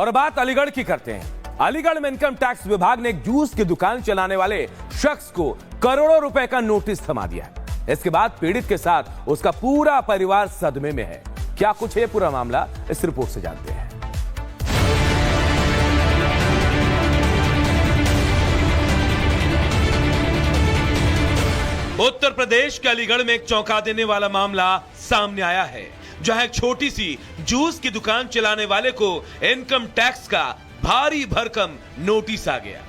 और बात अलीगढ़ की करते हैं। अलीगढ़ में इनकम टैक्स विभाग ने एक जूस की दुकान चलाने वाले शख्स को करोड़ों रुपए का नोटिस थमा दिया है। इसके बाद पीड़ित के साथ उसका पूरा परिवार सदमे में है। क्या कुछ है पूरा मामला, इस रिपोर्ट से जानते हैं। उत्तर प्रदेश के अलीगढ़ में एक चौंका देने वाला मामला सामने आया है, जहां एक छोटी सी जूस की दुकान चलाने वाले को इनकम टैक्स का भारी भरकम नोटिस आ गया।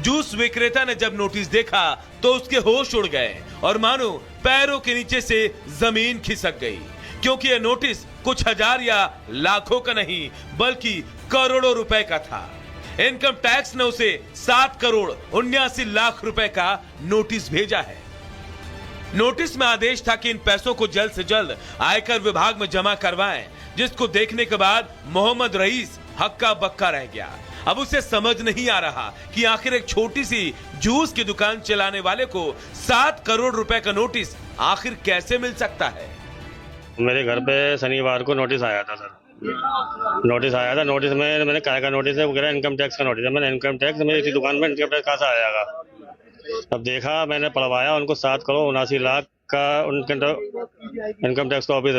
जूस विक्रेता ने जब नोटिस देखा तो उसके होश उड़ गए और मानो पैरों के नीचे से जमीन खिसक गई, क्योंकि यह नोटिस कुछ हजार या लाखों का नहीं बल्कि करोड़ों रुपए का था। इनकम टैक्स ने उसे 7 करोड़ 79 लाख रुपए का नोटिस भेजा है। नोटिस में आदेश था कि इन पैसों को जल्द से जल्द आयकर विभाग में जमा करवाएं, जिसको देखने के बाद मोहम्मद रईस हक्का बक्का रह गया। अब उसे समझ नहीं आ रहा कि आखिर एक छोटी सी जूस की दुकान चलाने वाले को 7 करोड़ रुपए का नोटिस आखिर कैसे मिल सकता है। मेरे घर पे शनिवार को नोटिस आया था सर। नोटिस आया था। नोटिस में मैंने क्या का नोटिस है, वो कह रहा है इनकम टैक्स का नोटिस है। मैंने इनकम टैक्स, मेरी इसी दुकान में इनकम टैक्स कहाँ से आएगा। अब देखा, मैंने पढ़वाया, उनको 7 करोड़ 79 लाख का उनके इनकम टैक्स का ऑफिस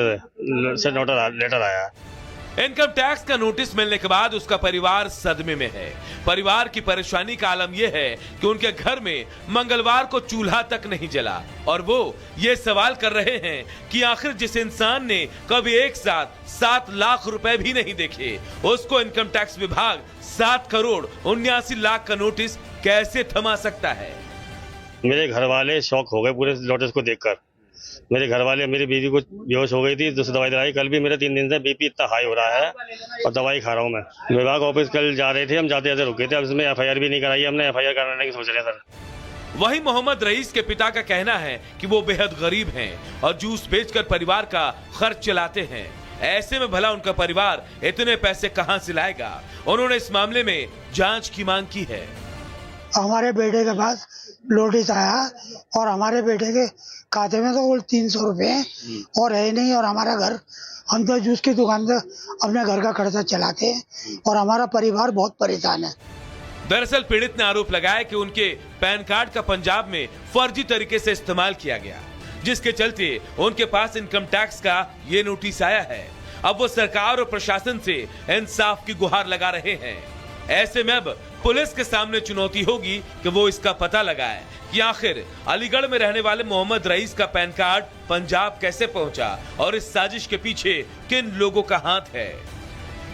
से लेटर आया। इनकम टैक्स का नोटिस मिलने के बाद उसका परिवार सदमे में है। परिवार की परेशानी का आलम यह है कि उनके घर में मंगलवार को चूल्हा तक नहीं जला और वो ये सवाल कर रहे हैं कि आखिर जिस इंसान ने कभी एक साथ 7 लाख रुपए भी नहीं देखे, उसको इनकम टैक्स विभाग 7 करोड़ 79 लाख का नोटिस कैसे थमा सकता है। मेरे घर वाले शौक हो गए पूरे नोटिस को देखकर। मेरे घर वाले, मेरी बीवी को बेहोश हो गई थी, दूसरी दवाई दिलाई। कल भी मेरे 3 दिन से बीपी इतना हाई हो रहा है और दवाई खा रहा हूँ मैं। विभाग ऑफिस कल जा रहे थे, हम जाते जाते रुके थे। अब इसमें एफआईआर भी नहीं कराई, हमने एफआईआर कराने की सोच रहे हैं सर। वही मोहम्मद रईस के पिता का कहना है कि वो बेहद गरीब हैं और जूस बेचकर परिवार का खर्च चलाते हैं। ऐसे में भला उनका परिवार इतने पैसे कहां से लाएगा। उन्होंने इस मामले में जांच की मांग की है। हमारे बेटे के पास नोटिस आया और हमारे बेटे के खाते में तो 300 रुपए और है नहीं, और हमारा घर, हम तो जूस की दुकान से अपने घर का खर्चा चलाते हैं और हमारा परिवार बहुत परेशान है। दरअसल पीड़ित ने आरोप लगाया कि उनके पैन कार्ड का पंजाब में फर्जी तरीके से इस्तेमाल किया गया, जिसके चलते उनके पास इनकम टैक्स का ये नोटिस आया है। अब वो सरकार और प्रशासन से इंसाफ की गुहार लगा रहे हैं। ऐसे में अब पुलिस के सामने चुनौती होगी कि वो इसका पता लगाए कि आखिर अलीगढ़ में रहने वाले मोहम्मद रईस का पैन कार्ड पंजाब कैसे पहुंचा और इस साजिश के पीछे किन लोगों का हाथ है।